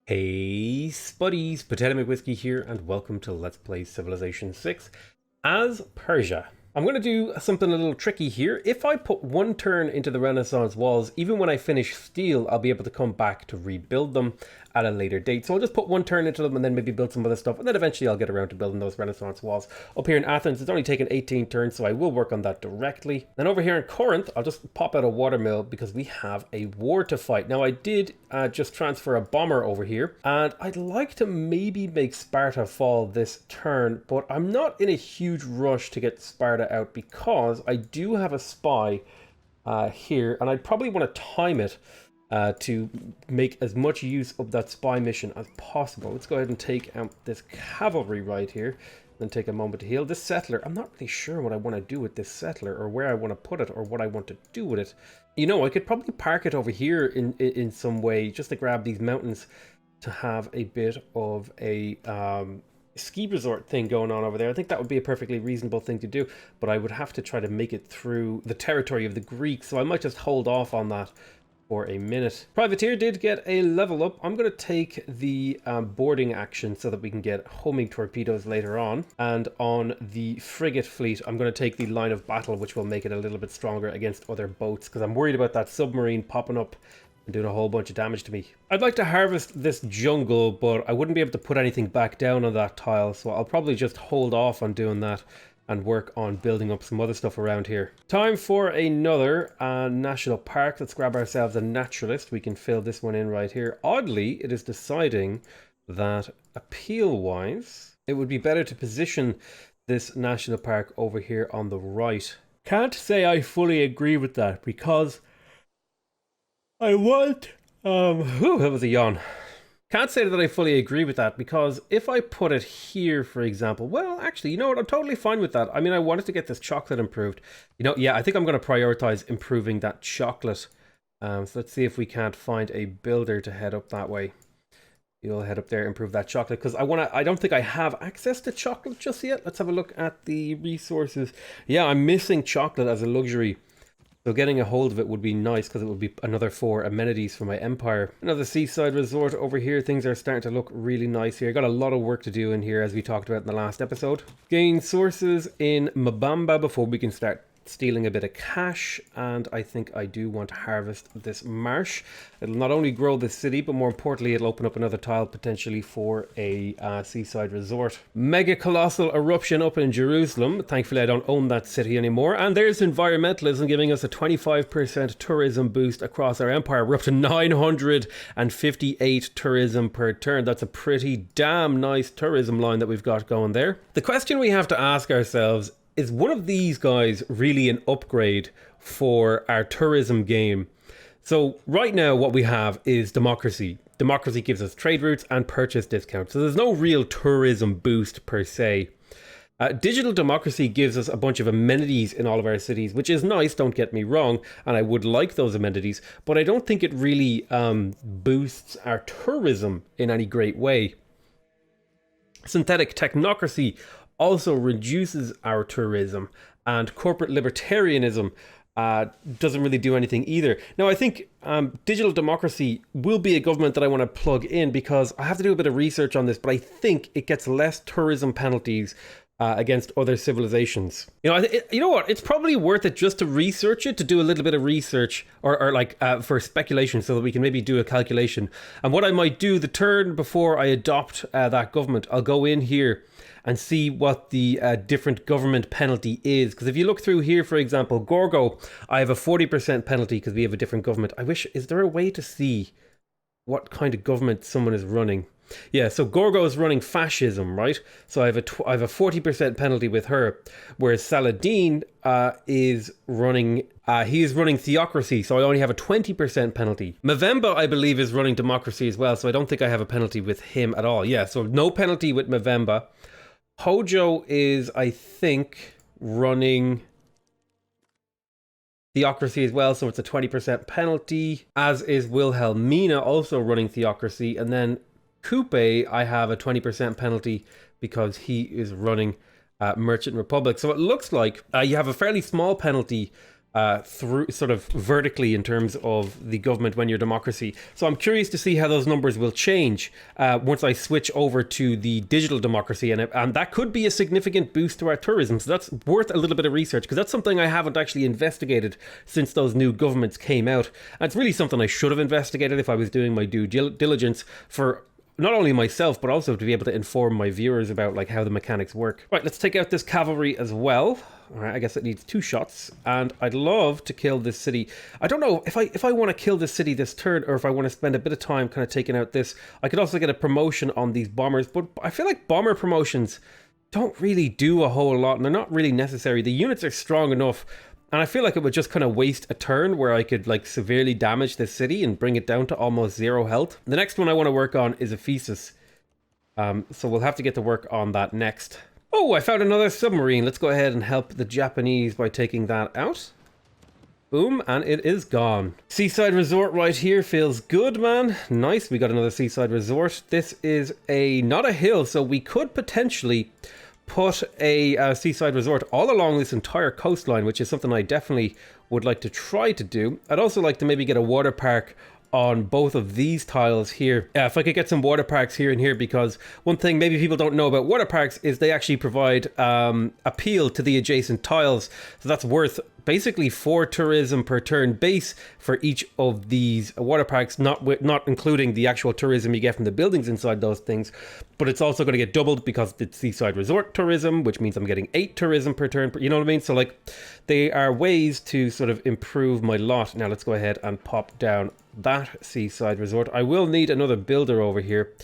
Hey Spuddies, PotatoMcWhiskey here, and welcome to Let's Play Civilization 6 as Persia. I'm going to do something a little tricky here. If I put one turn into the Renaissance walls, even when I finish steel, I'll be able to come back to rebuild them at a later date. So I'll just put one turn into them and then maybe build some other stuff, and then eventually I'll get around to building those Renaissance walls. Up here in Athens, it's only taken 18 turns, so I will work on that directly. Then over here in Corinth, I'll just pop out a watermill because we have a war to fight. Now I did just transfer a bomber over here, and I'd like to maybe make Sparta fall this turn, but I'm not in a huge rush to get Sparta out because I do have a spy here, and I'd probably want to time it to make as much use of that spy mission as possible. Let's go ahead and take out this cavalry right here, then take a moment to heal. This settler, I'm not really sure what I want to do with this settler, or where I want to put it, or what I want to do with it. You know, I could probably park it over here in some way, just to grab these mountains to have a bit of a ski resort thing going on over there. I think that would be a perfectly reasonable thing to do, but I would have to try to make it through the territory of the Greeks, so I might just hold off on that for a minute. Privateer did get a level up. I'm going to take the boarding action so that we can get homing torpedoes later on. And on the frigate fleet, I'm going to take the line of battle, which will make it a little bit stronger against other boats, because I'm worried about that submarine popping up and doing a whole bunch of damage to me. I'd like to harvest this jungle, but I wouldn't be able to put anything back down on that tile, so I'll probably just hold off on doing that and work on building up some other stuff around here. Time for another national park. Let's grab ourselves a naturalist. We can fill this one in right here. Oddly, it is deciding that appeal-wise, it would be better to position this national park over here on the right. Can't say I fully agree with that because I want... that was a yawn. Can't say that I fully agree with that, because if I put it here, for example, well, actually, you know what? I'm totally fine with that. I mean, I wanted to get this chocolate improved. You know, yeah, I think I'm going to prioritize improving that chocolate. So let's see if we can't find a builder to head up that way. You'll head up there, improve that chocolate, because I don't think I have access to chocolate just yet. Let's have a look at the resources. Yeah, I'm missing chocolate as a luxury. So getting a hold of it would be nice, because it would be another 4 amenities for my empire. Another seaside resort over here. Things are starting to look really nice here. I got a lot of work to do in here, as we talked about in the last episode. Gain sources in Mbamba before we can start stealing a bit of cash, and I think I do want to harvest this marsh. It'll not only grow the city, but more importantly, it'll open up another tile potentially for a seaside resort. Mega colossal eruption up in Jerusalem. Thankfully, I don't own that city anymore. And there's environmentalism giving us a 25% tourism boost across our empire. We're up to 958 tourism per turn. That's a pretty damn nice tourism line that we've got going there. The question we have to ask ourselves is one of these guys really an upgrade for our tourism game? So right now what we have is democracy. Democracy gives us trade routes and purchase discounts. So there's no real tourism boost per se. Digital democracy gives us a bunch of amenities in all of our cities, which is nice, don't get me wrong, and I would like those amenities, but I don't think it really boosts our tourism in any great way. Synthetic technocracy also reduces our tourism, and corporate libertarianism doesn't really do anything either. Now, I think digital democracy will be a government that I want to plug in, because I have to do a bit of research on this, but I think it gets less tourism penalties against other civilizations. You know, you know what? It's probably worth it just to research it, to do a little bit of research, or like for speculation, so that we can maybe do a calculation. And what I might do the turn before I adopt that government, I'll go in here and see what the different government penalty is. Because if you look through here, for example, Gorgo, I have a 40% penalty because we have a different government. I wish, is there a way to see what kind of government someone is running? Yeah, so Gorgo is running fascism, right? So I have a 40% penalty with her, whereas Saladin is running theocracy, so I only have a 20% penalty. Mavemba, I believe, is running democracy as well, so I don't think I have a penalty with him at all. Yeah, so no penalty with Mavemba. Hojo is, I think, running theocracy as well, so it's a 20% penalty, as is Wilhelmina, also running theocracy. And then Coupe, I have a 20% penalty because he is running Merchant Republic. So it looks like you have a fairly small penalty through sort of vertically in terms of the government when you're democracy. So I'm curious to see how those numbers will change once I switch over to the digital democracy, and that could be a significant boost to our tourism. So that's worth a little bit of research, because that's something I haven't actually investigated since those new governments came out. And it's really something I should have investigated if I was doing my due diligence for not only myself, but also to be able to inform my viewers about like how the mechanics work. Right, let's take out this cavalry as well. All right, I guess it needs 2 shots, and I'd love to kill this city. I don't know if I want to kill this city this turn, or if I want to spend a bit of time kind of taking out this. I could also get a promotion on these bombers, but I feel like bomber promotions don't really do a whole lot, and they're not really necessary. The units are strong enough, and I feel like it would just kind of waste a turn where I could like severely damage this city and bring it down to almost 0 health. The next one I want to work on is Ephesus. So we'll have to get to work on that next. Oh, I found another submarine. Let's go ahead and help the Japanese by taking that out. Boom, and it is gone. Seaside resort right here feels good, man. Nice, we got another seaside resort. This is not a hill, so we could potentially put a seaside resort all along this entire coastline, which is something I definitely would like to try to do. I'd also like to maybe get a water park on both of these tiles here. If I could get some water parks here and here, because one thing maybe people don't know about water parks is they actually provide appeal to the adjacent tiles. So that's worth basically 4 tourism per turn base for each of these water parks, not including the actual tourism you get from the buildings inside those things. But it's also going to get doubled because it's seaside resort tourism, which means I'm getting 8 tourism per turn. You know what I mean? So like, they are ways to sort of improve my lot. Now let's go ahead and pop down that seaside resort. I will need another builder over here.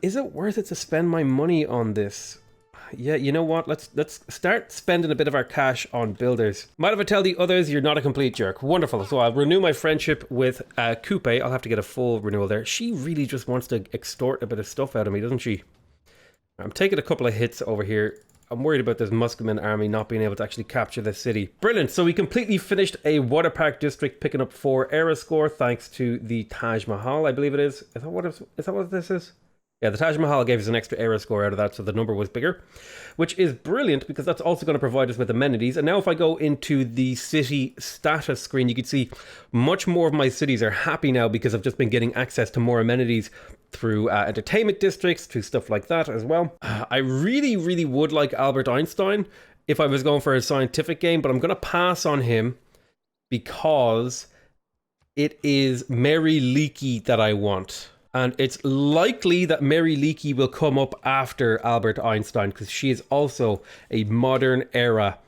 Is it worth it to spend my money on this? Yeah, you know what? Let's start spending a bit of our cash on builders. Might have to tell the others you're not a complete jerk. Wonderful. So I'll renew my friendship with Coupe. I'll have to get a full renewal there. She really just wants to extort a bit of stuff out of me, doesn't she? I'm taking a couple of hits over here. I'm worried about this Muskeman army not being able to actually capture this city. Brilliant. So we completely finished a water park district, picking up 4 era score thanks to the Taj Mahal, I believe it is. Is that what this is? Yeah, the Taj Mahal gave us an extra era score out of that, so the number was bigger, which is brilliant because that's also going to provide us with amenities. And now if I go into the city status screen, you can see much more of my cities are happy now because I've just been getting access to more amenities through entertainment districts, through stuff like that as well. I really, really would like Albert Einstein if I was going for a scientific game, but I'm going to pass on him because it is Mary Leakey that I want. And it's likely that Mary Leakey will come up after Albert Einstein because she is also a modern era.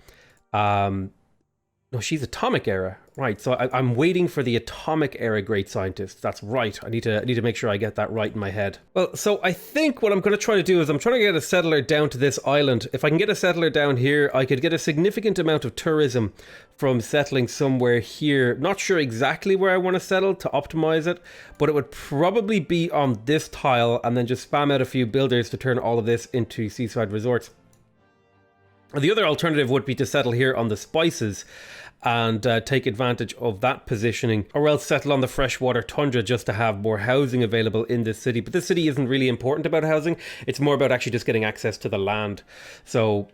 No, she's atomic era. Right, so I'm waiting for the atomic era great scientist. That's right. I need to make sure I get that right in my head. Well, so I think what I'm going to try to do is I'm trying to get a settler down to this island. If I can get a settler down here, I could get a significant amount of tourism from settling somewhere here. Not sure exactly where I want to settle to optimize it, but it would probably be on this tile and then just spam out a few builders to turn all of this into seaside resorts. The other alternative would be to settle here on the spices and take advantage of that positioning, or else settle on the freshwater tundra just to have more housing available in this city. But this city isn't really important about housing. It's more about actually just getting access to the land. So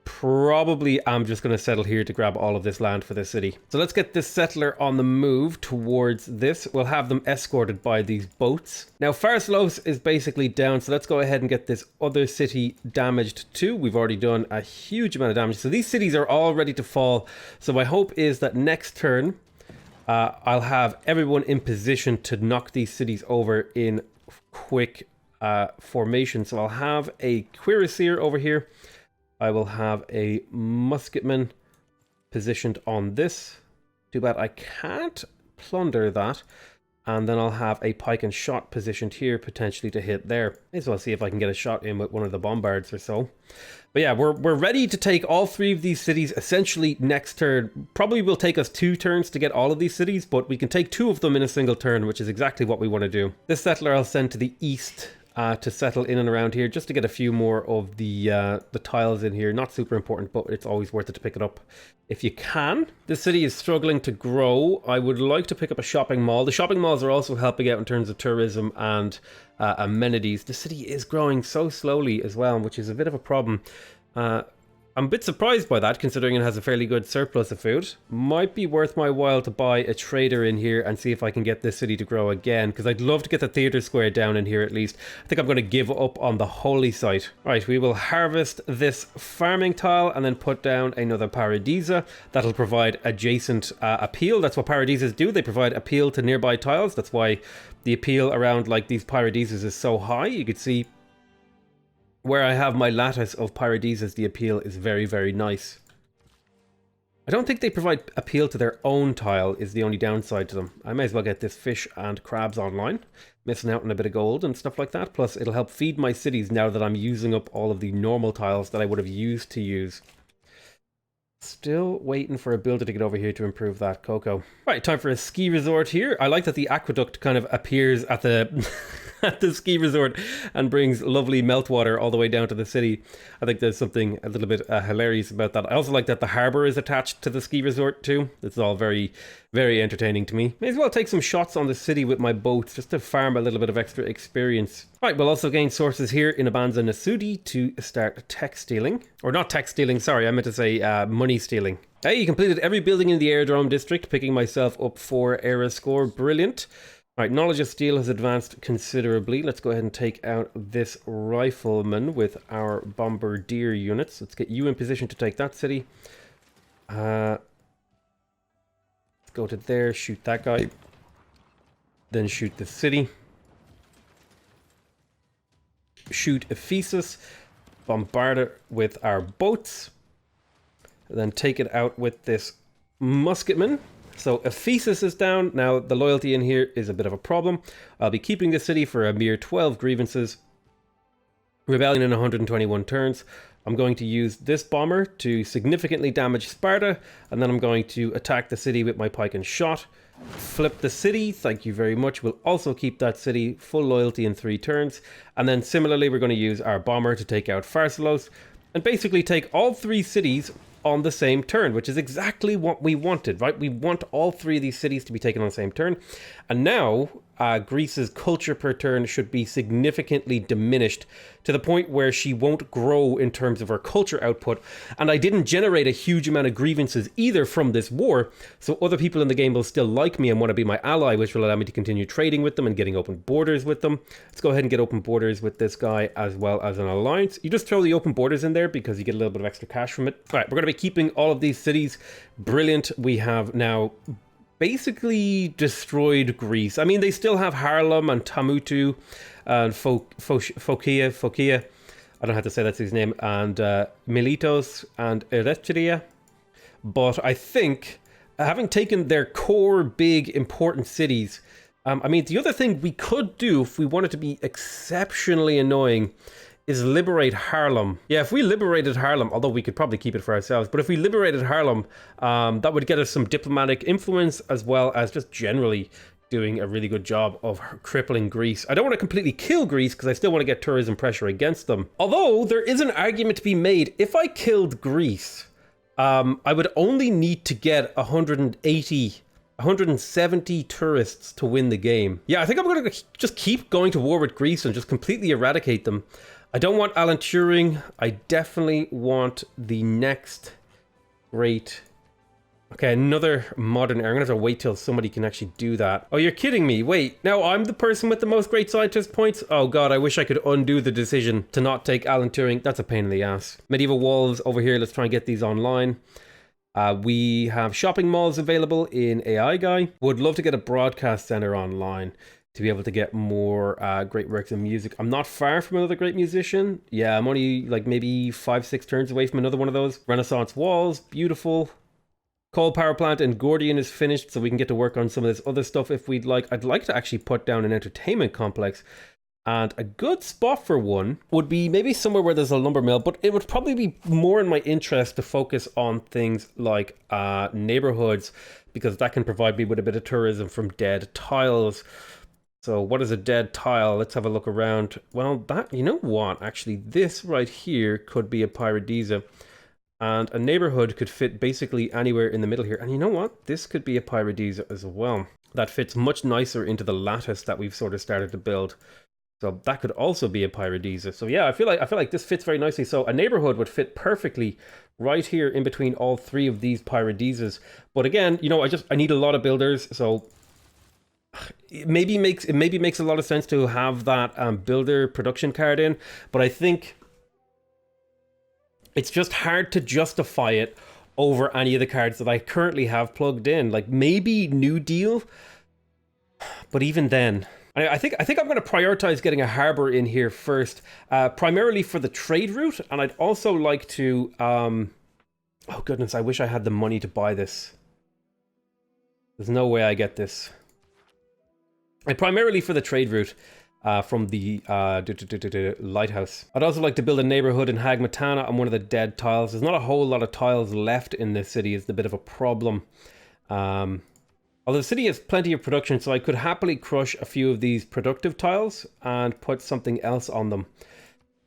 probably I'm just going to settle here to grab all of this land for this city. So let's get this settler on the move towards this. We'll have them escorted by these boats. Now Farslos is basically down, so let's go ahead and get this other city damaged too. We've already done a huge amount of damage, so these cities are all ready to fall. So my hope is that next turn I'll have everyone in position to knock these cities over in quick formation. So I'll have a cuirassier over here. I will have a musketman positioned on this. Too bad I can't plunder that. And then I'll have a pike and shot positioned here, potentially to hit there. May as well see if I can get a shot in with one of the bombards or so. But yeah, we're ready to take all 3 of these cities essentially next turn. Probably will take us 2 turns to get all of these cities, but we can take 2 of them in a single turn, which is exactly what we want to do. This settler I'll send to the east to settle in and around here, just to get a few more of the tiles in here. Not super important, but it's always worth it to pick it up if you can. This city is struggling to grow. I would like to pick up a shopping mall. The shopping malls are also helping out in terms of tourism and amenities. The city is growing so slowly as well, which is a bit of a problem. I'm a bit surprised by that, considering it has a fairly good surplus of food. Might be worth my while to buy a trader in here and see if I can get this city to grow again, because I'd love to get the theatre square down in here at least. I think I'm going to give up on the holy site. Right, we will harvest this farming tile and then put down another paradisa. That'll provide adjacent appeal. That's what paradisas do. They provide appeal to nearby tiles. That's why the appeal around like these paradisas is so high. You could see where I have my lattice of paradisas, the appeal is very, very nice. I don't think they provide appeal to their own tile is the only downside to them. I may as well get this fish and crabs online. Missing out on a bit of gold and stuff like that. Plus, it'll help feed my cities now that I'm using up all of the normal tiles that I would have used to use. Still waiting for a builder to get over here to improve that cocoa. Right, time for a ski resort here. I like that the aqueduct kind of appears at the at the ski resort and brings lovely meltwater all the way down to the city. I think there's something a little bit hilarious about that. I also like that the harbour is attached to the ski resort too. It's all very, very entertaining to me. May as well take some shots on the city with my boats just to farm a little bit of extra experience. Right, we'll also gain sources here in Abanza Nasudi to start tech stealing. Or not tech stealing, sorry, I meant to say money stealing. Hey, you completed every building in the airdrome district, picking myself up 4 era score. Brilliant. All right, knowledge of steel has advanced considerably. Let's go ahead and take out this rifleman with our bombardier units. Let's get you in position to take that city. Let's go to there, shoot that guy. Then shoot the city. Shoot Ephesus. Bombard it with our boats. And then take it out with this musketman. So Ephesus is down. Now the loyalty in here is a bit of a problem. I'll be keeping the city for a mere 12 grievances. Rebellion in 121 turns. I'm going to use this bomber to significantly damage Sparta. And then I'm going to attack the city with my pike and shot. Flip the city. Thank you very much. We'll also keep that city full loyalty in 3 turns. And then similarly, we're going to use our bomber to take out Pharsalos. And basically take all 3 cities on the same turn, which is exactly what we wanted, right? We want all 3 of these cities to be taken on the same turn. And now Greece's culture per turn should be significantly diminished to the point where she won't grow in terms of her culture output. And I didn't generate a huge amount of grievances either from this war, so other people in the game will still like me and want to be my ally, which will allow me to continue trading with them and getting open borders with them. Let's go ahead and get open borders with this guy as well as an alliance. You just throw the open borders in there because you get a little bit of extra cash from it. All right, we're going to be keeping all of these cities. Brilliant. We have now basically destroyed Greece. I mean, they still have Harlem and Tamutu and Phokia. I don't know how to say that's his name. And Miletos and Eretria. But I think having taken their core, big, important cities, I mean, the other thing we could do if we wanted to be exceptionally annoying is liberate Harlem. Yeah, if we liberated Harlem, although we could probably keep it for ourselves, but if we liberated Harlem, that would get us some diplomatic influence as well as just generally doing a really good job of crippling Greece. I don't want to completely kill Greece because I still want to get tourism pressure against them. Although there is an argument to be made. If I killed Greece, I would only need to get 170 tourists to win the game. Yeah, I think I'm going to just keep going to war with Greece and just completely eradicate them. I don't want Alan Turing. I definitely want the next great... Okay, another modern era. I'm going to have to wait till somebody can actually do that. Oh, you're kidding me. Wait, now I'm the person with the most great scientist points? Oh god, I wish I could undo the decision to not take Alan Turing. That's a pain in the ass. Medieval walls over here. Let's try and get these online. We have shopping malls available in AI Guy. Would love to get a broadcast center online to be able to get more great works of music. I'm not far from another great musician. Yeah, I'm only like maybe 5-6 turns away from another one of those. Renaissance walls, beautiful. Coal power plant in Gordian is finished, so we can get to work on some of this other stuff if we'd like. I'd like to actually put down an entertainment complex. And a good spot for one would be maybe somewhere where there's a lumber mill, but it would probably be more in my interest to focus on things like neighborhoods, because that can provide me with a bit of tourism from dead tiles. So what is a dead tile? Let's have a look around. Well, that, you know what? Actually, this right here could be a Paradisa. And a neighborhood could fit basically anywhere in the middle here. And you know what? This could be a Paradisa as well. That fits much nicer into the lattice that we've sort of started to build. So that could also be a Paradisa. So yeah, I feel like this fits very nicely. So a neighborhood would fit perfectly right here in between all three of these Paradisas. But again, you know, I need a lot of builders, so it maybe makes a lot of sense to have that builder production card in, but I think it's just hard to justify it over any of the cards that I currently have plugged in. Like maybe New Deal, but even then, I think I'm going to prioritize getting a harbor in here first, primarily for the trade route, and I'd also like to. Oh goodness, I wish I had the money to buy this. There's no way I get this. And primarily for the trade route from the lighthouse. I'd also like to build a neighborhood in Hagmatana on one of the dead tiles. There's not a whole lot of tiles left in this city. It's a bit of a problem. Although the city has plenty of production, so I could happily crush a few of these productive tiles and put something else on them.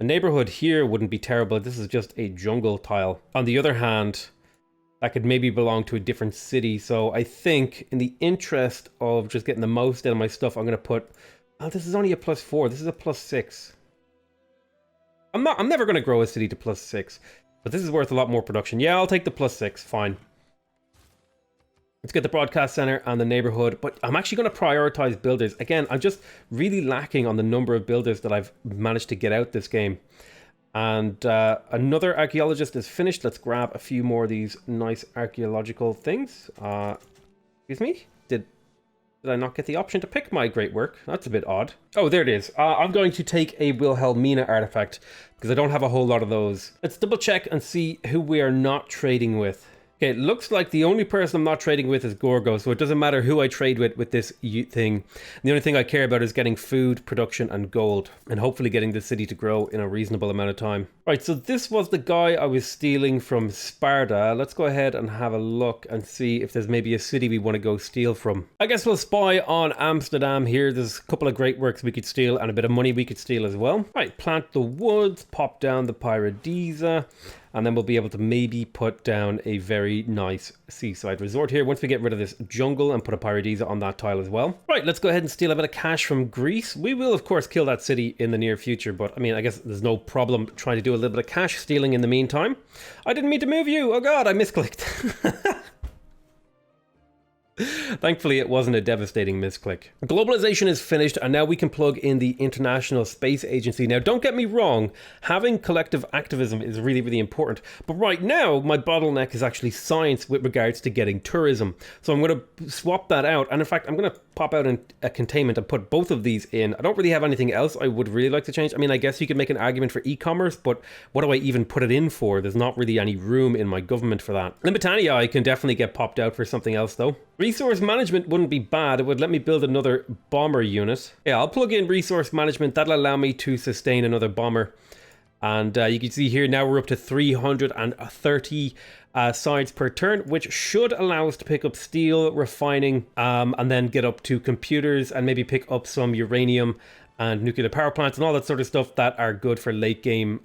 A neighborhood here wouldn't be terrible. This is just a jungle tile. On the other hand, that could maybe belong to a different city. So I think in the interest of just getting the most out of my stuff, I'm going to put... Oh, this is only a +4. This is a +6. I'm never going to grow a city to +6. But this is worth a lot more production. Yeah, I'll take the +6. Fine. Let's get the broadcast center and the neighborhood. But I'm actually going to prioritize builders. Again, I'm just really lacking on the number of builders that I've managed to get out this game. And another archaeologist is finished. Let's grab a few more of these nice archaeological things. Excuse me? Did I not get the option to pick my great work? That's a bit odd. Oh, there it is. I'm going to take a Wilhelmina artifact because I don't have a whole lot of those. Let's double check and see who we are not trading with. Okay, it looks like the only person I'm not trading with is Gorgo, so it doesn't matter who I trade with this thing. The only thing I care about is getting food, production, and gold, and hopefully getting the city to grow in a reasonable amount of time. Right, so this was the guy I was stealing from Sparta. Let's go ahead and have a look and see if there's maybe a city we want to go steal from. I guess we'll spy on Amsterdam here. There's a couple of great works we could steal and a bit of money we could steal as well. Right, plant the woods, pop down the Paradisa, and then we'll be able to maybe put down a very nice seaside resort here once we get rid of this jungle and put a Paradisa on that tile as well. Right, let's go ahead and steal a bit of cash from Greece. We will, of course, kill that city in the near future, but I mean, I guess there's no problem trying to do a little bit of cash stealing in the meantime. I didn't mean to move you. Oh God, I misclicked. Thankfully, it wasn't a devastating misclick. Globalization is finished, and now we can plug in the International Space Agency. Now, don't get me wrong, having collective activism is really, really important. But right now, my bottleneck is actually science with regards to getting tourism. So I'm going to swap that out. And in fact, I'm going to pop out a containment and put both of these in. I don't really have anything else I would really like to change. I mean, I guess you could make an argument for e-commerce, but what do I even put it in for? There's not really any room in my government for that. Limitania, I can definitely get popped out for something else, though. Resource management wouldn't be bad. It would let me build another bomber unit. Yeah, I'll plug in resource management. That'll allow me to sustain another bomber. And you can see here now we're up to 330 sides per turn, which should allow us to pick up steel, refining, and then get up to computers and maybe pick up some uranium and nuclear power plants and all that sort of stuff that are good for late game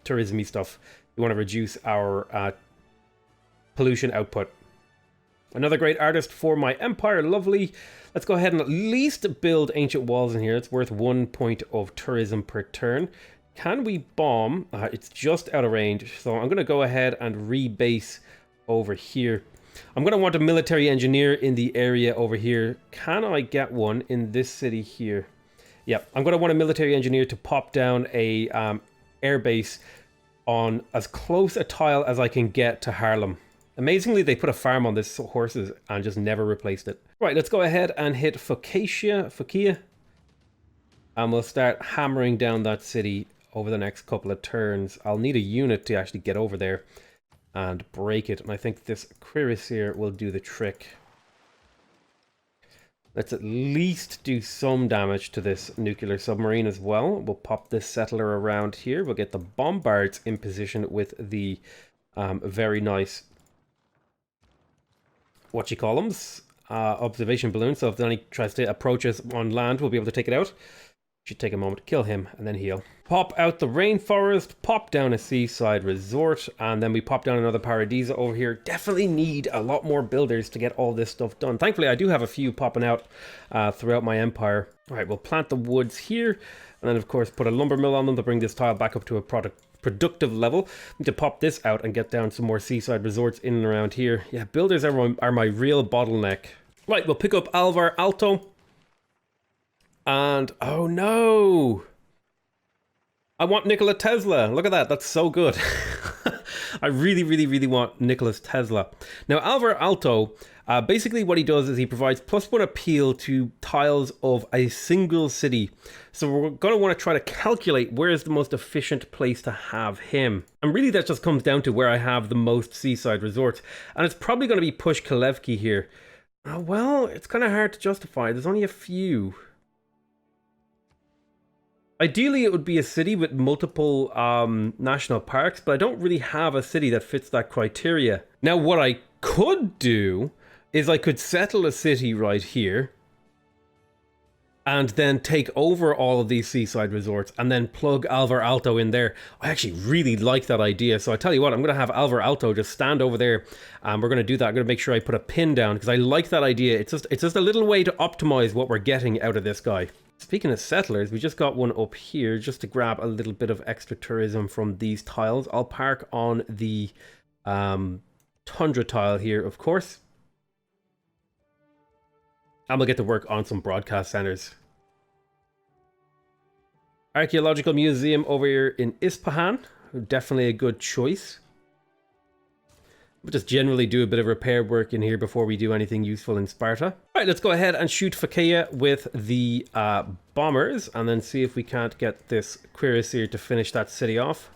tourism-y stuff. We want to reduce our pollution output. Another great artist for my empire, lovely. Let's go ahead and at least build ancient walls in here. It's worth 1 point of tourism per turn. Can we bomb? It's just out of range, so I'm going to go ahead and rebase over here. I'm going to want a military engineer in the area over here. Can I get one in this city here? Yep, I'm going to want a military engineer to pop down a airbase on as close a tile as I can get to Haarlem. Amazingly, they put a farm on this horses and just never replaced it. Right, let's go ahead and hit Phocaea. And we'll start hammering down that city over the next couple of turns. I'll need a unit to actually get over there and break it. And I think this cuirassier will do the trick. Let's at least do some damage to this nuclear submarine as well. We'll pop this settler around here. We'll get the bombards in position with the very nice... observation balloon. So if any tries to approach us on land, we'll be able to take it out. Should take a moment to kill him and then heal. Pop out the rainforest, pop down a seaside resort, and then we pop down another paradisa over here. Definitely need a lot more builders to get all this stuff done. Thankfully, I do have a few popping out throughout my empire. All right, we'll plant the woods here, and then of course put a lumber mill on them to bring this tile back up to a productive level. Need to pop this out and get down some more seaside resorts in and around here. Yeah, builders are my real bottleneck. Right, we'll pick up Alvar Alto. And, oh no! I want Nikola Tesla. Look at that, that's so good. I really, really, really want Nikola Tesla. Now, Alvar Alto, basically what he does is he provides +1 appeal to tiles of a single city. So we're going to want to try to calculate where is the most efficient place to have him. And really that just comes down to where I have the most seaside resorts. And it's probably going to be Pushkalevki here. Well, it's kind of hard to justify. There's only a few. Ideally, it would be a city with multiple national parks, but I don't really have a city that fits that criteria. Now, what I could do is I could settle a city right here and then take over all of these seaside resorts and then plug Alvar Alto in there. I actually really like that idea. So I tell you what, I'm going to have Alvar Alto just stand over there and we're going to do that. I'm going to make sure I put a pin down because I like that idea. It's just a little way to optimize what we're getting out of this guy. Speaking of settlers, we just got one up here just to grab a little bit of extra tourism from these tiles. I'll park on the tundra tile here, of course. And we'll get to work on some broadcast centers. Archaeological Museum over here in Ispahan. Definitely a good choice. We'll just generally do a bit of repair work in here before we do anything useful in Sparta. All right, let's go ahead and shoot Phakeia with the bombers and then see if we can't get this cuirassier to finish that city off.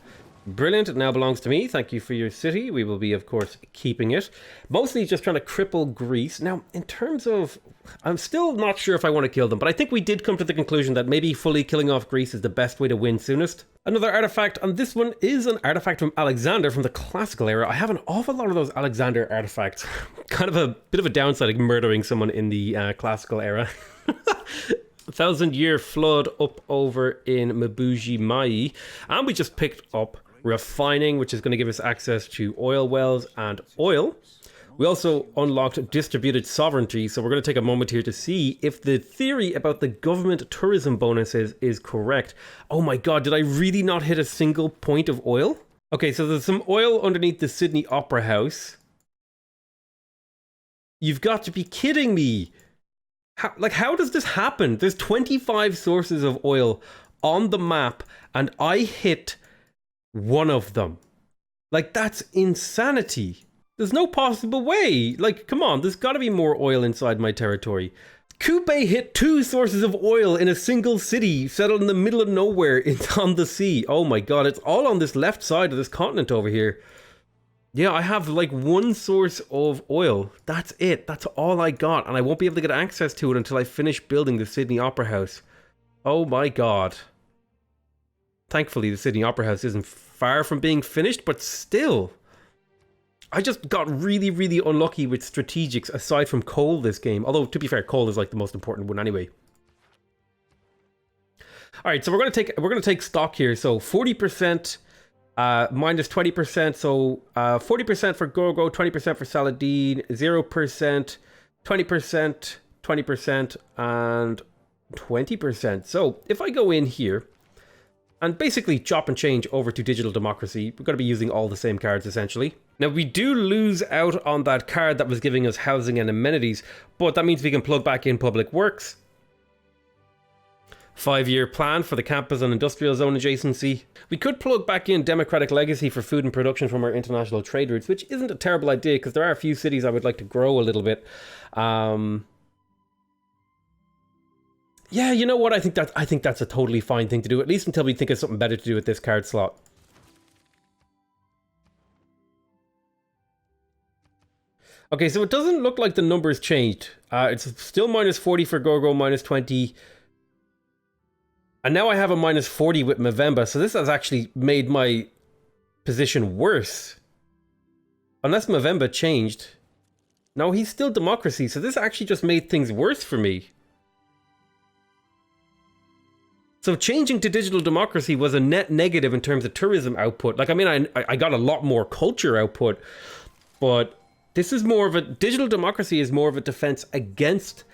Brilliant, it now belongs to me. Thank you for your city. We will be, of course, keeping it. Mostly just trying to cripple Greece. Now, in terms of... I'm still not sure if I want to kill them, but I think we did come to the conclusion that maybe fully killing off Greece is the best way to win soonest. Another artifact, and this one is an artifact from Alexander from the classical era. I have an awful lot of those Alexander artifacts. Kind of a bit of a downside of murdering someone in the classical era. 1,000-year flood up over in Mabuji Mai. And we just picked up refining, which is going to give us access to oil wells and oil. We also unlocked distributed sovereignty, so we're going to take a moment here to see if the theory about the government tourism bonuses is correct. Oh my god, did I really not hit a single point of oil? Okay, so there's some oil underneath the Sydney Opera House. You've got to be kidding me! How does this happen? There's 25 sources of oil on the map, and I hit one of them. Like, that's insanity. There's no possible way. Like, come on, there's got to be more oil inside my territory. Kupe hit 2 sources of oil in a single city, settled in the middle of nowhere on the sea. Oh my god, it's all on this left side of this continent over here. Yeah, I have like 1 source of oil. That's it. That's all I got. And I won't be able to get access to it until I finish building the Sydney Opera House. Oh my god. Thankfully, the Sydney Opera House isn't far from being finished, but still. I just got really, really unlucky with strategics aside from coal this game. Although, to be fair, coal is like the most important one anyway. All right, so we're gonna take stock here. So 40%, minus 20%. So 40% for Gorgo, 20% for Saladin, 0%, 20%, 20%, and 20%. So if I go in here and basically chop and change over to digital democracy, we're going to be using all the same cards essentially. Now we do lose out on that card that was giving us housing and amenities, but that means we can plug back in public works. 5-year plan for the campus and industrial zone adjacency. We could plug back in democratic legacy for food and production from our international trade routes, which isn't a terrible idea because there are a few cities I would like to grow a little bit. Yeah, you know what? I think that's a totally fine thing to do, at least until we think of something better to do with this card slot. Okay, so it doesn't look like the numbers changed. It's still minus 40 for Gorgo, minus 20. And now I have a minus 40 with Movember, so this has actually made my position worse. Unless Movember changed. No, he's still democracy, so this actually just made things worse for me. So changing to digital democracy was a net negative in terms of tourism output. Like, I mean, I got a lot more culture output, but this is more of a, digital democracy is more of a defense against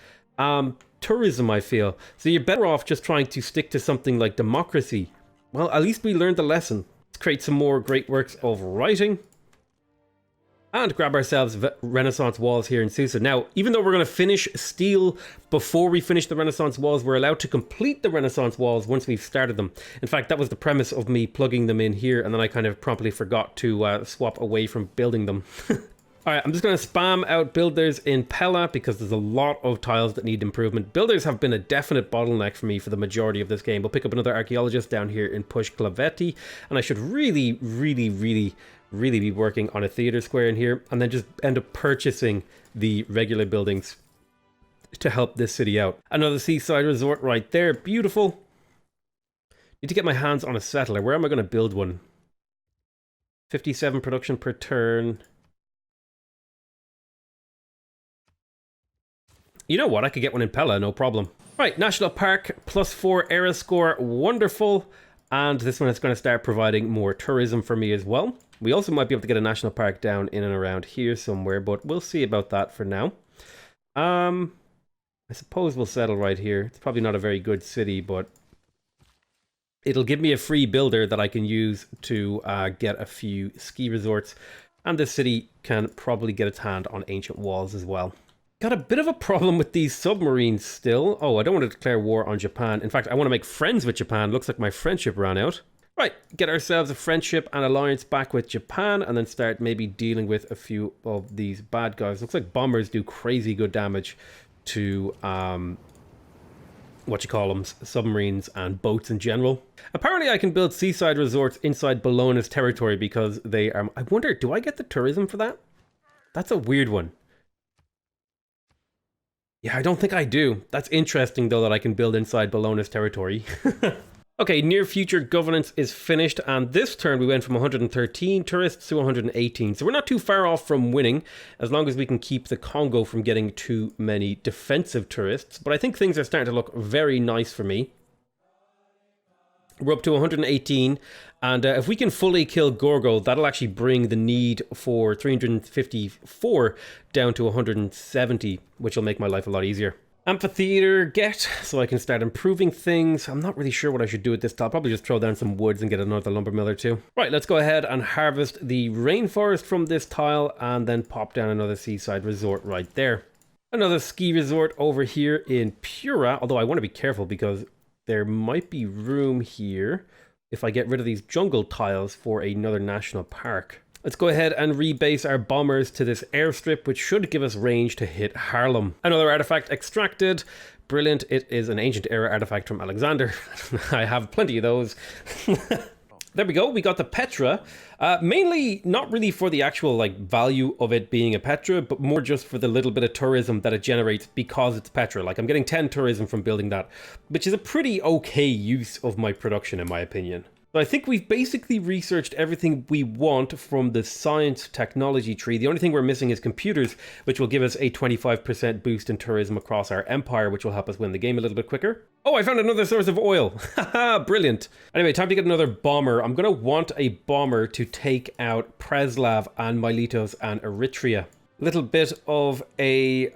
tourism, I feel. So you're better off just trying to stick to something like democracy. Well, at least we learned the lesson. Let's create some more great works of writing. And grab ourselves Renaissance walls here in Susa. Now, even though we're going to finish steel before we finish the Renaissance walls, we're allowed to complete the Renaissance walls once we've started them. In fact, that was the premise of me plugging them in here, and then I kind of promptly forgot to swap away from building them. Alright, I'm just going to spam out builders in Pella because there's a lot of tiles that need improvement. Builders have been a definite bottleneck for me for the majority of this game. We'll pick up another archaeologist down here in Push Clavetti, and I should really be working on a theater square in here, and then just end up purchasing the regular buildings to help this city out. Another seaside resort right there, beautiful. Need to get my hands on a settler. Where am I going to build one? 57 production per turn. You know what, I could get one in Pella, no problem. Right, National Park, +4 era score, wonderful. And this one is going to start providing more tourism for me as well. We also might be able to get a national park down in and around here somewhere, but we'll see about that for now. I suppose we'll settle right here. It's probably not a very good city, but it'll give me a free builder that I can use to get a few ski resorts. And this city can probably get its hand on ancient walls as well. Got a bit of a problem with these submarines still. Oh, I don't want to declare war on Japan. In fact, I want to make friends with Japan. Looks like my friendship ran out. Right, get ourselves a friendship and alliance back with Japan, and then start maybe dealing with a few of these bad guys. Looks like bombers do crazy good damage to, submarines and boats in general. Apparently I can build seaside resorts inside Bologna's territory because they are... I wonder, do I get the tourism for that? That's a weird one. Yeah, I don't think I do. That's interesting, though, that I can build inside Bologna's territory. Okay, near future governance is finished, and this turn we went from 113 tourists to 118. So we're not too far off from winning, as long as we can keep the Congo from getting too many defensive tourists. But I think things are starting to look very nice for me. We're up to 118, and if we can fully kill Gorgo, that'll actually bring the need for 354 down to 170, which will make my life a lot easier. Amphitheater get, so I can start improving things. I'm not really sure what I should do with this tile. Probably just throw down some woods and get another lumber mill or two. Right, let's go ahead and harvest the rainforest from this tile, and then pop down another seaside resort right there. Another ski resort over here in Pura, although I want to be careful because there might be room here if I get rid of these jungle tiles for another national park. Let's go ahead and rebase our bombers to this airstrip, which should give us range to hit Harlem. Another artifact extracted. Brilliant. It is an ancient era artifact from Alexander. I have plenty of those. There we go. We got the Petra. Mainly not really for the actual value of it being a Petra, but more just for the little bit of tourism that it generates because it's Petra. Like, I'm getting 10 tourism from building that, which is a pretty okay use of my production in my opinion. So I think we've basically researched everything we want from the science technology tree. The only thing we're missing is computers, which will give us a 25% boost in tourism across our empire, which will help us win the game a little bit quicker. Oh, I found another source of oil. Haha, brilliant. Anyway, time to get another bomber. I'm going to want a bomber to take out Preslav and Miletos and Eritrea. Little bit of a...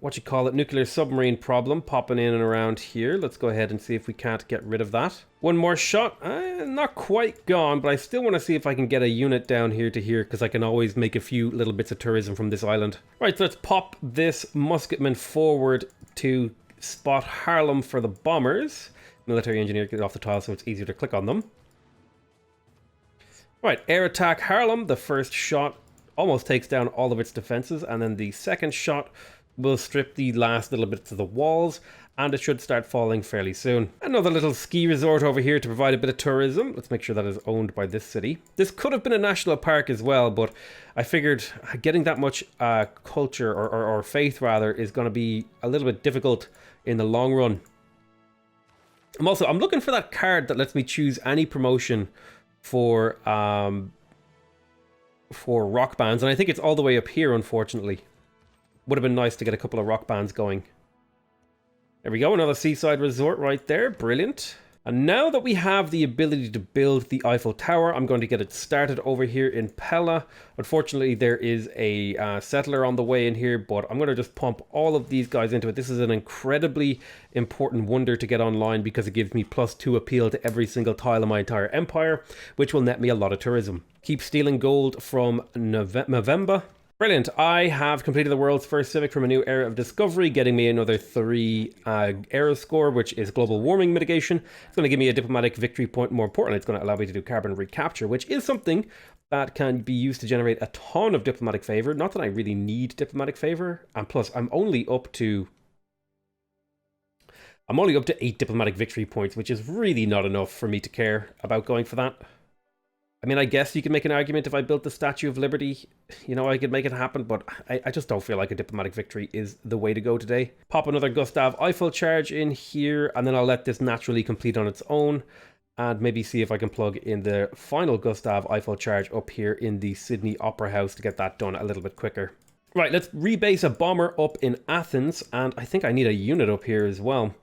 nuclear submarine problem popping in and around here. Let's go ahead and see if we can't get rid of that. One more shot. Not quite gone, but I still want to see if I can get a unit down here to here, because I can always make a few little bits of tourism from this island. Right, so let's pop this musketman forward to spot Harlem for the bombers. Military engineer, get off the tile so it's easier to click on them. Right, air attack Harlem. The first shot almost takes down all of its defenses, and then the second shot will strip the last little bits of the walls, and it should start falling fairly soon. Another little ski resort over here to provide a bit of tourism. Let's make sure that is owned by this city. This could have been a national park as well, but I figured getting that much culture or faith rather is going to be a little bit difficult in the long run. I'm looking for that card that lets me choose any promotion for rock bands, and I think it's all the way up here, unfortunately. Would have been nice to get a couple of rock bands going. There we go, another seaside resort right there. Brilliant. And now that we have the ability to build the Eiffel Tower, I'm going to get it started over here in Pella. Unfortunately, there is a settler on the way in here, but I'm going to just pump all of these guys into it. This is an incredibly important wonder to get online because it gives me +2 appeal to every single tile in my entire empire, which will net me a lot of tourism. Keep stealing gold from November. Brilliant. I have completed the world's first civic from a new era of discovery, getting me another 3 era score, which is global warming mitigation. It's going to give me a diplomatic victory point. More importantly, it's going to allow me to do carbon recapture, which is something that can be used to generate a ton of diplomatic favor. Not that I really need diplomatic favor. And plus, I'm only up to 8 diplomatic victory points, which is really not enough for me to care about going for that. I mean, I guess you can make an argument if I built the Statue of Liberty, you know, I could make it happen, but I just don't feel like a diplomatic victory is the way to go today. Pop another Gustav Eiffel charge in here, and then I'll let this naturally complete on its own, and maybe see if I can plug in the final Gustav Eiffel charge up here in the Sydney Opera House to get that done a little bit quicker. Right, let's rebase a bomber up in Athens, and I think I need a unit up here as well.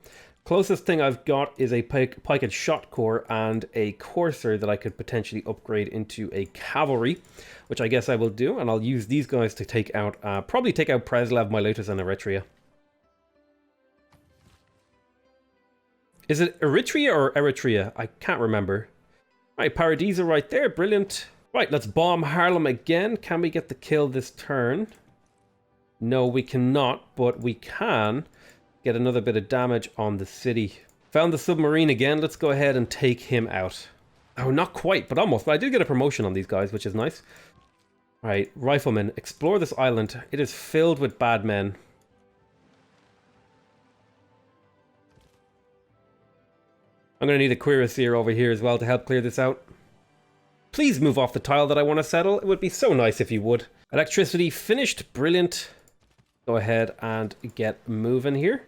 Closest thing I've got is a pike and shot corps and a courser that I could potentially upgrade into a cavalry, which I guess I will do, and I'll use these guys to take out, probably take out Preslav, Miletus, and Eritrea. Is it Eritrea or Eritrea? I can't remember. Right, Paradisa right there, brilliant. Right, let's bomb Harlem again. Can we get the kill this turn? No, we cannot, but we can get another bit of damage on the city. Found the submarine again. Let's go ahead and take him out. Oh, not quite, but almost. But I did get a promotion on these guys, which is nice. All right, riflemen, explore this island. It is filled with bad men. I'm going to need a cuirassier over here as well to help clear this out. Please move off the tile that I want to settle. It would be so nice if you would. Electricity finished. Brilliant. Go ahead and get moving here.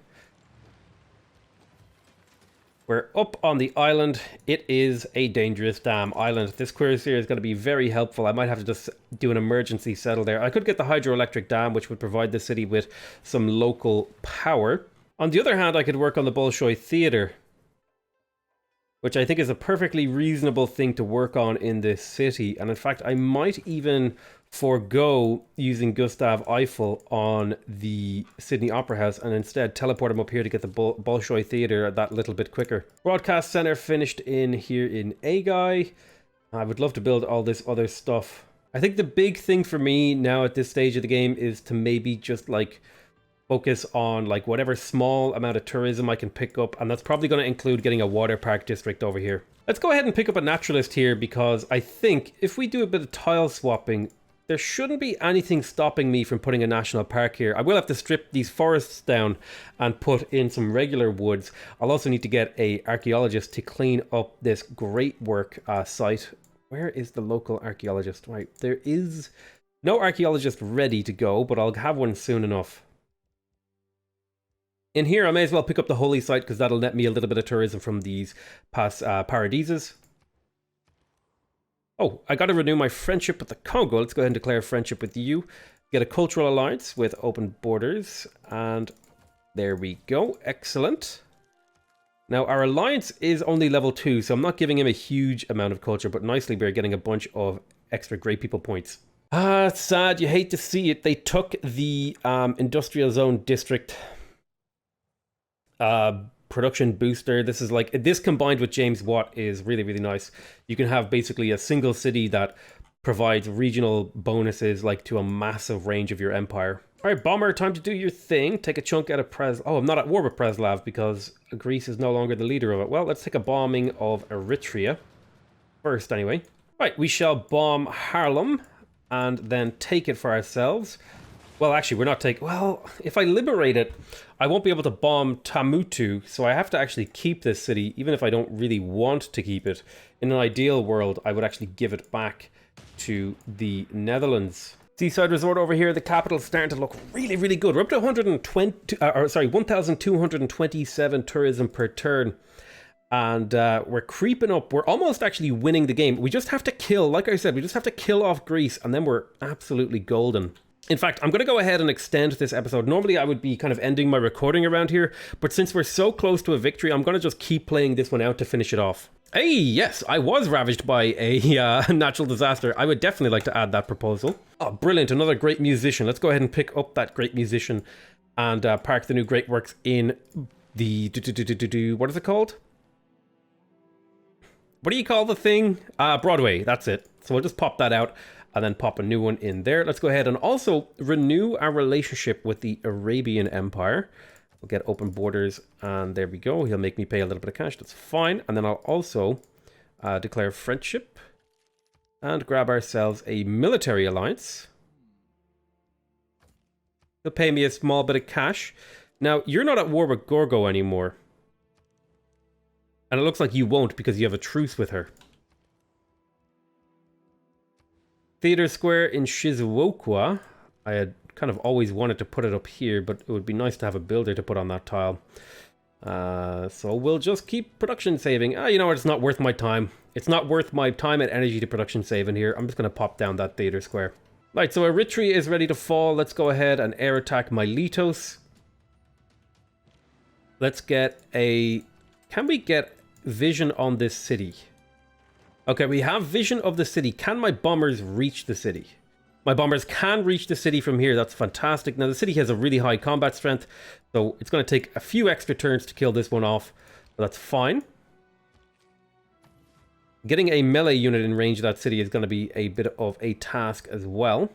We're up on the island. It is a dangerous damn island. This cuirassier is going to be very helpful. I might have to just do an emergency settle there. I could get the hydroelectric dam, which would provide the city with some local power. On the other hand, I could work on the Bolshoi Theater, which I think is a perfectly reasonable thing to work on in this city. And in fact, I might even forego using Gustav Eiffel on the Sydney Opera House and instead teleport him up here to get the Bolshoi Theater that little bit quicker. Broadcast center finished in here in Agai. I would love to build all this other stuff. I think the big thing for me now at this stage of the game is to maybe just like focus on like whatever small amount of tourism I can pick up, and that's probably going to include getting a water park district over here. Let's go ahead and pick up a naturalist here, because I think if we do a bit of tile swapping, there shouldn't be anything stopping me from putting a national park here. I will have to strip these forests down and put in some regular woods. I'll also need to get an archaeologist to clean up this great work site. Where is the local archaeologist? Right, there is no archaeologist ready to go, but I'll have one soon enough. In here, I may as well pick up the holy site because that'll net me a little bit of tourism from these past paradises. Oh, I got to renew my friendship with the Congo. Let's go ahead and declare friendship with you. Get a cultural alliance with open borders. And there we go. Excellent. Now, our alliance is only level 2, so I'm not giving him a huge amount of culture, but nicely we're getting a bunch of extra great people points. Ah, it's sad. You hate to see it. They took the industrial zone district production booster. This is like, this combined with James Watt is really, really nice. You can have basically a single city that provides regional bonuses like to a massive range of your empire. All right, Bomber, time to do your thing. Take a chunk out of Oh, I'm not at war with Preslav because Greece is no longer the leader of it. Well, let's take a bombing of Eritrea first anyway. Right, we shall bomb Harlem and then take it for ourselves. Well, actually, we're not taking... Well, if I liberate it, I won't be able to bomb Tamutu, so I have to actually keep this city, even if I don't really want to keep it. In an ideal world, I would actually give it back to the Netherlands. Seaside resort over here, the capital's starting to look really, really good. We're up to 1,227 tourism per turn. And we're creeping up. We're almost actually winning the game. We just have to kill, like I said, we just have to kill off Greece, and then we're absolutely golden. In fact, I'm going to go ahead and extend this episode. Normally, I would be kind of ending my recording around here, but since we're so close to a victory, I'm going to just keep playing this one out to finish it off. Hey, yes, I was ravaged by a natural disaster. I would definitely like to add that proposal. Oh, brilliant, another great musician. Let's go ahead and pick up that great musician and park the new great works in the... what is it called? What do you call the thing? Broadway, that's it. So we'll just pop that out and then pop a new one in there. Let's go ahead and also renew our relationship with the Arabian Empire. We'll get open borders, and there we go. He'll make me pay a little bit of cash. That's fine. And then I'll also declare friendship and grab ourselves a military alliance. He'll pay me a small bit of cash. Now, you're not at war with Gorgo anymore. And it looks like you won't because you have a truce with her. Theater Square in Shizuoka. I had kind of always wanted to put it up here, but it would be nice to have a builder to put on that tile. So we'll just keep production saving. You know what? It's not worth my time. It's not worth my time and energy to production saving here. I'm just going to pop down that Theater Square. Right, so Eritrea is ready to fall. Let's go ahead and air attack Miletos. Let's get a... Can we get vision on this city? Okay, we have vision of the city. Can my bombers reach the city? My bombers can reach the city from here. That's fantastic. Now, the city has a really high combat strength, so it's going to take a few extra turns to kill this one off, but that's fine. Getting a melee unit in range of that city is going to be a bit of a task as well.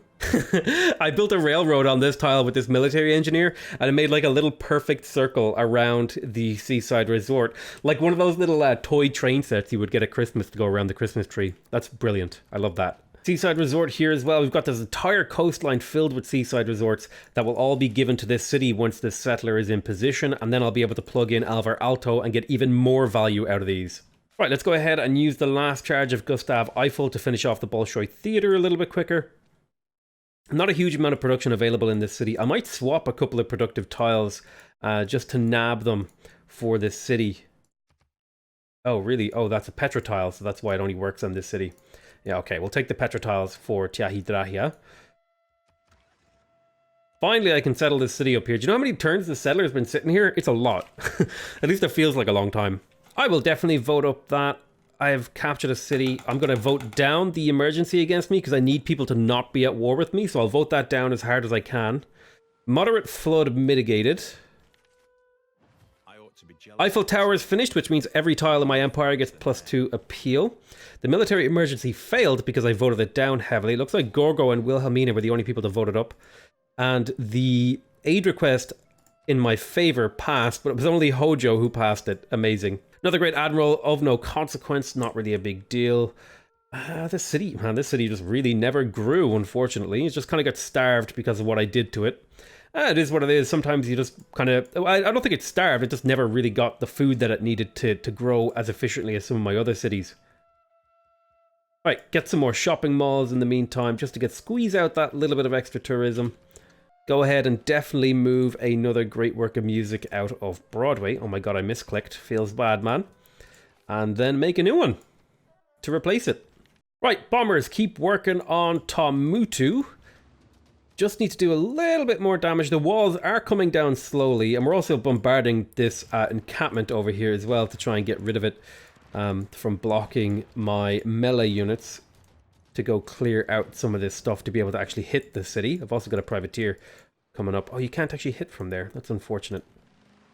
I built a railroad on this tile with this military engineer, and it made like a little perfect circle around the seaside resort. Like one of those little toy train sets you would get at Christmas to go around the Christmas tree. That's brilliant. I love that. Seaside resort here as well. We've got this entire coastline filled with seaside resorts that will all be given to this city once this settler is in position, and then I'll be able to plug in Alvar Alto and get even more value out of these. Right, let's go ahead and use the last charge of Gustav Eiffel to finish off the Bolshoi Theater a little bit quicker. Not a huge amount of production available in this city. I might swap a couple of productive tiles just to nab them for this city. Oh, really? Oh, that's a Petra tile, so that's why it only works on this city. Yeah, okay, we'll take the Petra tiles for Tiahidrahia. Finally, I can settle this city up here. Do you know how many turns the settler's been sitting here? It's a lot. At least it feels like a long time. I will definitely vote up that. I have captured a city. I'm going to vote down the emergency against me because I need people to not be at war with me. So I'll vote that down as hard as I can. Moderate flood mitigated. Eiffel Tower is finished, which means every tile in my empire gets +2 appeal. The military emergency failed because I voted it down heavily. It looks like Gorgo and Wilhelmina were the only people to vote it up. And the aid request in my favor passed, but it was only Hojo who passed it. Amazing. Another great admiral of no consequence, not really a big deal. This city, man, this city just really never grew, unfortunately. It just kind of got starved because of what I did to it. It is what it is. Sometimes you just kind of... I don't think it's starved, it just never really got the food that it needed to grow as efficiently as some of my other cities. Right, get some more shopping malls in the meantime, just to squeeze out that little bit of extra tourism. Go ahead and definitely move another great work of music out of Broadway. Oh my god, I misclicked. Feels bad, man. And then make a new one to replace it. Right, bombers, keep working on Tomutu. Just need to do a little bit more damage. The walls are coming down slowly, and we're also bombarding this encampment over here as well to try and get rid of it from blocking my melee units to go clear out some of this stuff to be able to actually hit the city. I've also got a privateer coming up. Oh, you can't actually hit from there. That's unfortunate.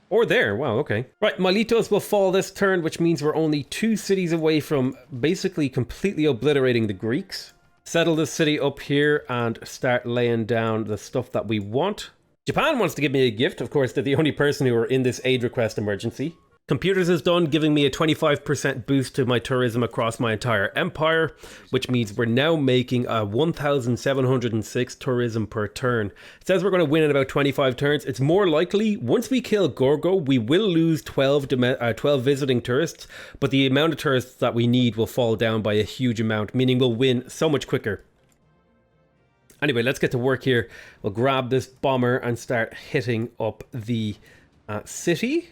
Or there. Wow, okay. Right, Miletos will fall this turn, which means we're only 2 cities away from basically completely obliterating the Greeks. Settle this city up here and start laying down the stuff that we want. Japan wants to give me a gift. Of course, they're the only person who are in this aid request emergency. Computers is done, giving me a 25% boost to my tourism across my entire empire, which means we're now making a 1,706 tourism per turn. It says we're going to win in about 25 turns. It's more likely, once we kill Gorgo, we will lose 12 visiting tourists, but the amount of tourists that we need will fall down by a huge amount, meaning we'll win so much quicker. Anyway, let's get to work here. We'll grab this bomber and start hitting up the city.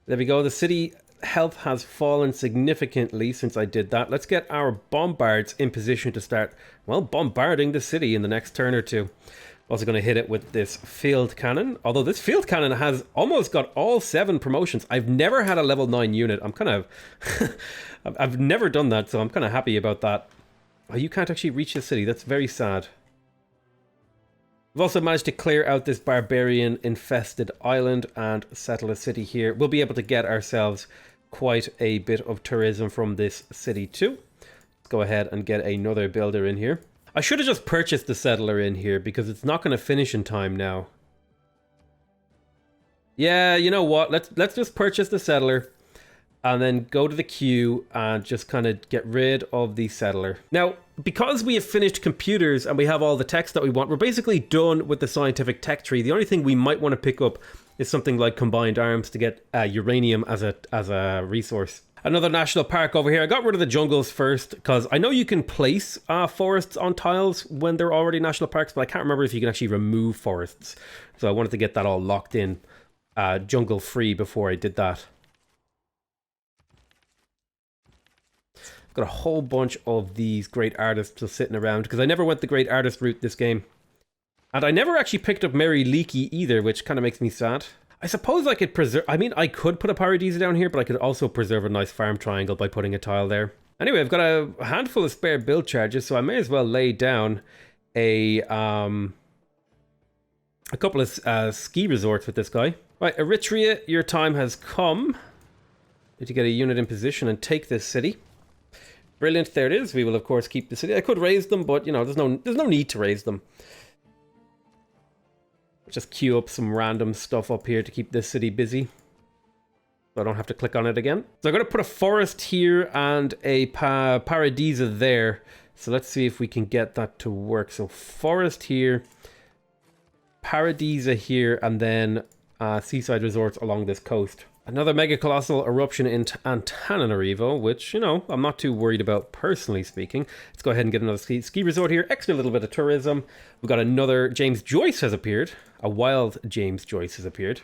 There we go. The city health has fallen significantly since I did that. Let's get our bombards in position to start, well, bombarding the city in the next turn or two. Also going to hit it with this field cannon. Although this field cannon has almost got all 7 promotions. I've never had a level 9 unit. I'm kind of... I've never done that, so I'm kind of happy about that. Oh, you can't actually reach the city. That's very sad. We've also managed to clear out this barbarian-infested island and settle a city here. We'll be able to get ourselves quite a bit of tourism from this city too. Let's go ahead and get another builder in here. I should have just purchased the settler in here because it's not going to finish in time now. Yeah, you know what? Let's just purchase the settler and then go to the queue and just kind of get rid of the settler. Now, because we have finished computers and we have all the text that we want, we're basically done with the scientific tech tree. The only thing we might want to pick up is something like combined arms to get uranium as a resource. Another national park over here. I got rid of the jungles first because I know you can place forests on tiles when they're already national parks, but I can't remember if you can actually remove forests. So I wanted to get that all locked in jungle free before I did that. I've got a whole bunch of these great artists just sitting around because I never went the great artist route this game. And I never actually picked up Mary Leakey either, which kind of makes me sad. I suppose I could preserve... I mean, I could put a Paradisa down here, but I could also preserve a nice farm triangle by putting a tile there. Anyway, I've got a handful of spare build charges, so I may as well lay down a couple of ski resorts with this guy. Right, Eritrea, your time has come. Need to get a unit in position and take this city. Brilliant, there it is. We will, of course, keep the city. I could raise them, but, you know, there's no need to raise them. Just queue up some random stuff up here to keep this city busy. So I don't have to click on it again. So I'm going to put a forest here and a Paradisa there. So let's see if we can get that to work. So forest here, Paradisa here, and then seaside resorts along this coast. Another mega colossal eruption in Antananarivo, which, you know, I'm not too worried about personally speaking. Let's go ahead and get another ski resort here. Extra little bit of tourism. We've got another James Joyce has appeared. A wild James Joyce has appeared.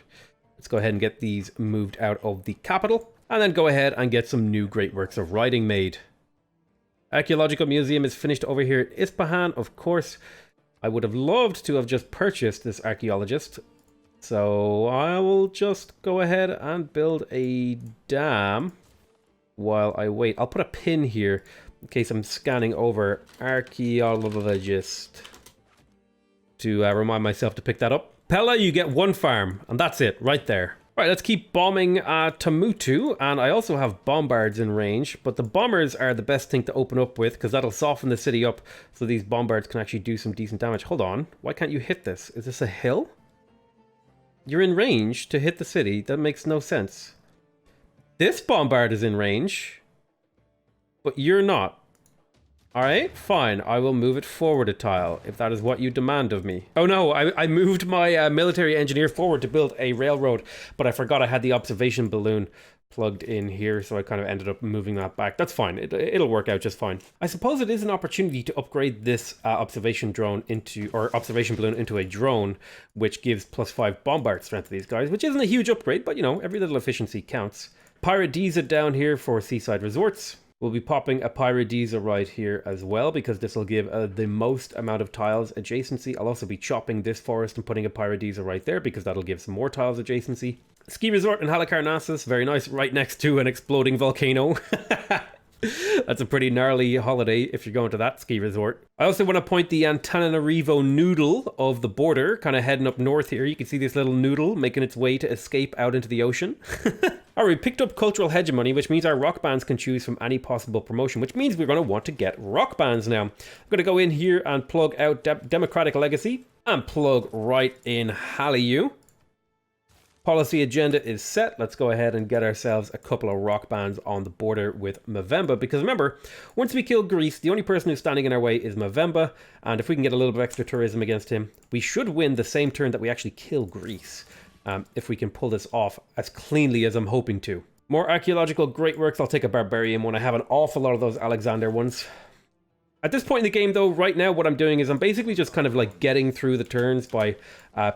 Let's go ahead and get these moved out of the capital. And then go ahead and get some new great works of writing made. Archaeological Museum is finished over here at Ispahan, of course. I would have loved to have just purchased this archaeologist. So I will just go ahead and build a dam while I wait. I'll put a pin here in case I'm scanning over archaeologist to remind myself to pick that up. Pella, you get 1 farm, and that's it, right there. Right, let's keep bombing Tamutu, and I also have bombards in range, but the bombers are the best thing to open up with because that'll soften the city up so these bombards can actually do some decent damage. Hold on, why can't you hit this? Is this a hill? You're in range to hit the city. That makes no sense. This bombard is in range, but you're not. Alright, fine. I will move it forward a tile, if that is what you demand of me. Oh no, I moved my military engineer forward to build a railroad, but I forgot I had the observation balloon plugged in here, so I kind of ended up moving that back. That's fine. It'll work out just fine. I suppose it is an opportunity to upgrade this observation balloon into a drone, which gives +5 bombard strength to these guys, which isn't a huge upgrade, but you know, every little efficiency counts. Paradisa down here for seaside resorts. We'll be popping a Paradisa right here as well, because this will give the most amount of tiles adjacency. I'll also be chopping this forest and putting a Paradisa right there, because that'll give some more tiles adjacency. Ski resort in Halicarnassus, very nice, right next to an exploding volcano. That's a pretty gnarly holiday if you're going to that ski resort. I also want to point the Antananarivo noodle of the border, kind of heading up north here. You can see this little noodle making its way to escape out into the ocean. Alright, we picked up cultural hegemony, which means our rock bands can choose from any possible promotion, which means we're going to want to get rock bands now. I'm going to go in here and plug out Democratic Legacy and plug right in Hallyu. Policy agenda is set. Let's go ahead and get ourselves a couple of rock bands on the border with Movember, because remember, once we kill Greece, the only person who's standing in our way is Movember, and if we can get a little bit of extra tourism against him, we should win the same turn that we actually kill Greece, if we can pull this off as cleanly as I'm hoping to. More archaeological great works. I'll take a barbarian one. I have an awful lot of those Alexander ones. At this point in the game, though, right now what I'm doing is I'm basically just kind of like getting through the turns by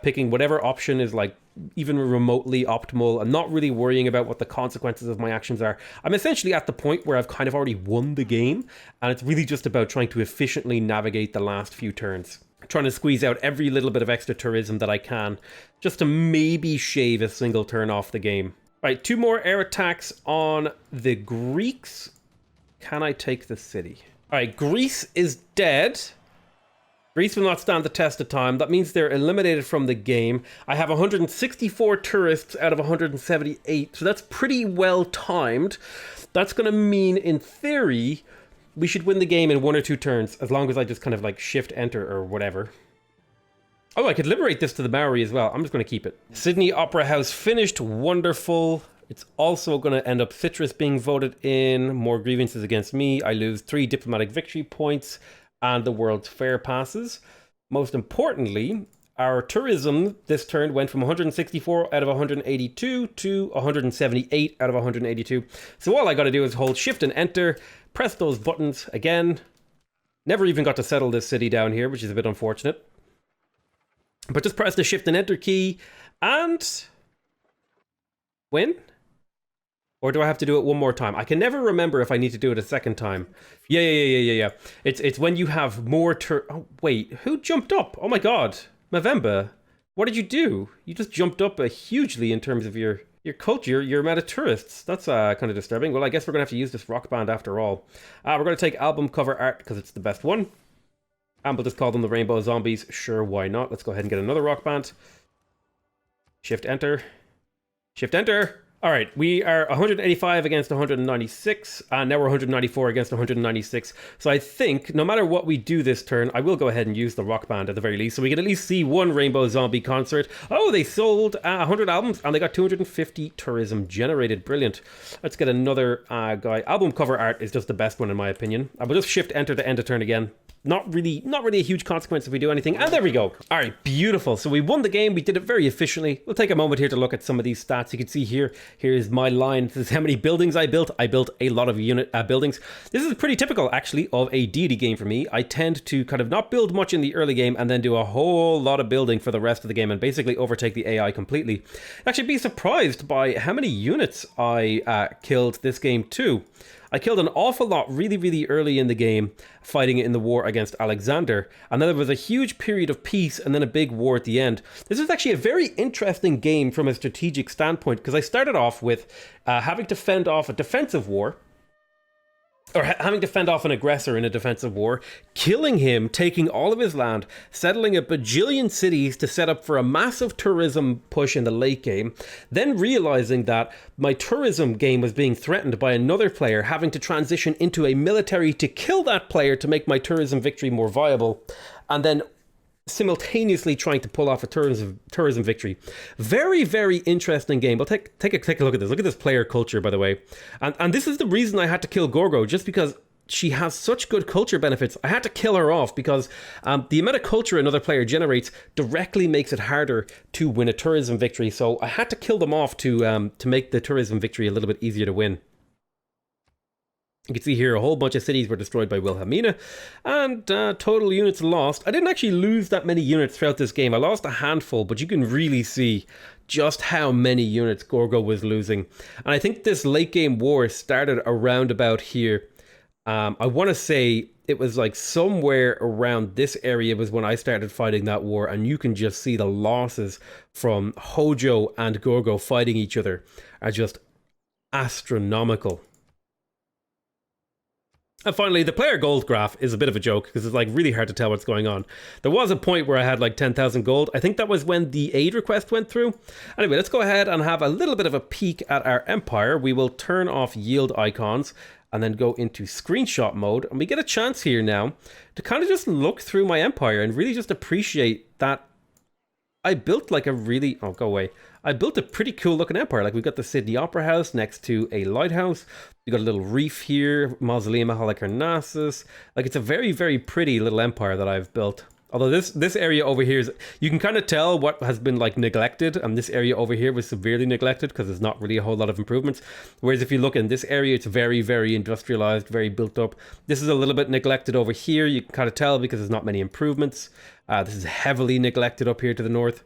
picking whatever option is like even remotely optimal. I'm not really worrying about what the consequences of my actions are. I'm essentially at the point where I've kind of already won the game, and it's really just about trying to efficiently navigate the last few turns. Trying to squeeze out every little bit of extra tourism that I can, just to maybe shave a single turn off the game. Right, 2 more air attacks on the Greeks. Can I take the city? All right, Greece is dead. Greece will not stand the test of time. That means they're eliminated from the game. I have 164 tourists out of 178, so that's pretty well timed. That's going to mean, in theory, we should win the game in 1 or 2 turns, as long as I just kind of like shift enter or whatever. Oh, I could liberate this to the Maori as well. I'm just going to keep it. Sydney Opera House finished. Wonderful. It's also going to end up Citrus being voted in. More grievances against me. I lose 3 diplomatic victory points. And the World's Fair passes. Most importantly, our tourism this turn went from 164 out of 182 to 178 out of 182. So all I got to do is hold shift and enter, press those buttons again. Never even got to settle this city down here, which is a bit unfortunate. But just press the shift and enter key and win. Or do I have to do it one more time? I can never remember if I need to do it a second time. Yeah. It's when you have more oh, wait. Who jumped up? Oh my god. Movember. What did you do? You just jumped up hugely in terms of your culture, your amount of tourists. That's kind of disturbing. Well, I guess we're going to have to use this rock band after all. We're going to take album cover art because it's the best one. And we'll just call them the Rainbow Zombies. Sure, why not? Let's go ahead and get another rock band. Shift enter. Shift enter. All right, we are 185 against 196, and now we're 194 against 196. So I think no matter what we do this turn, I will go ahead and use the rock band at the very least, so we can at least see 1 Rainbow Zombie concert. Oh, they sold 100 albums, and they got 250 tourism generated. Brilliant. Let's get another guy. Album cover art is just the best one in my opinion. I will just shift enter to end a turn again. Not really a huge consequence if we do anything. And there we go. All right, beautiful. So we won the game. We did it very efficiently. We'll take a moment here to look at some of these stats. You can see here, here's my line. This is how many buildings I built. I built a lot of buildings. This is pretty typical, actually, of a deity game for me. I tend to kind of not build much in the early game and then do a whole lot of building for the rest of the game and basically overtake the AI completely. Actually be surprised by how many units I killed this game too. I killed an awful lot really early in the game, fighting in the war against Alexander. And then there was a huge period of peace and then a big war at the end. This is actually a very interesting game from a strategic standpoint, because I started off with having to fend off a defensive war, or having to fend off an aggressor in a defensive war, killing him, taking all of his land, settling a bajillion cities to set up for a massive tourism push in the late game, then realizing that my tourism game was being threatened by another player, having to transition into a military to kill that player to make my tourism victory more viable, and then simultaneously trying to pull off a tourism victory. Very interesting game. But take a look at this. Look at this player culture, by the way. And this is the reason I had to kill Gorgo, just because she has such good culture benefits. I had to kill her off because the amount of culture another player generates directly makes it harder to win a tourism victory. So I had to kill them off to make the tourism victory a little bit easier to win. You can see here a whole bunch of cities were destroyed by Wilhelmina, and total units lost. I didn't actually lose that many units throughout this game. I lost a handful, but you can really see just how many units Gorgo was losing. And I think this late game war started around about here. I want to say it was like somewhere around this area was when I started fighting that war, and you can just see the losses from Hojo and Gorgo fighting each other are just astronomical. And finally, the player gold graph is a bit of a joke because it's like really hard to tell what's going on. There was a point where I had like 10,000 gold. I think that was when the aid request went through. Anyway, let's go ahead and have a little bit of a peek at our empire. We will turn off yield icons and then go into screenshot mode. And we get a chance here now to kind of just look through my empire and really just appreciate that I built like a really... Oh, go away. I built a pretty cool looking empire. Like we've got the Sydney Opera House next to a lighthouse. We got a little reef here, Mausoleum of Halicarnassus. Like it's a very pretty little empire that I've built. Although this area over here is, you can kind of tell what has been like neglected, and this area over here was severely neglected because there's not really a whole lot of improvements. Whereas if you look in this area, it's very industrialized, very built up. This is a little bit neglected over here. You can kind of tell because there's not many improvements. This is heavily neglected up here to the north.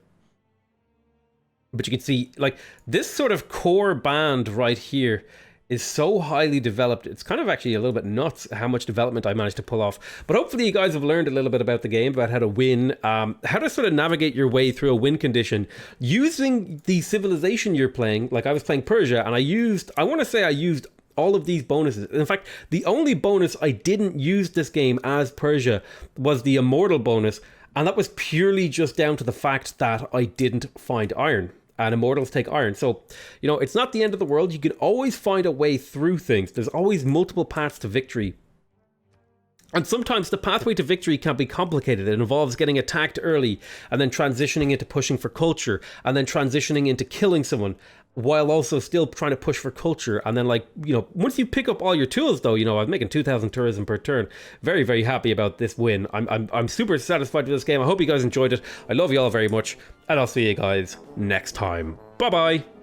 But you can see, like, this sort of core band right here is so highly developed. It's kind of actually a little bit nuts how much development I managed to pull off. But hopefully you guys have learned a little bit about the game, about how to win, how to sort of navigate your way through a win condition using the civilization you're playing. Like I was playing Persia, and I want to say I used all of these bonuses. In fact, the only bonus I didn't use this game as Persia was the immortal bonus, and that was purely just down to the fact that I didn't find iron. And immortals take iron. So, you know, it's not the end of the world. You can always find a way through things. There's always multiple paths to victory. And sometimes the pathway to victory can be complicated. It involves getting attacked early and then transitioning into pushing for culture and then transitioning into killing someone while also still trying to push for culture. And then, like, you know, once you pick up all your tools, though, you know, I'm making 2,000 tourism per turn. Very, very happy about this win. I'm super satisfied with this game. I hope you guys enjoyed it. I love you all very much, and I'll see you guys next time. Bye-bye.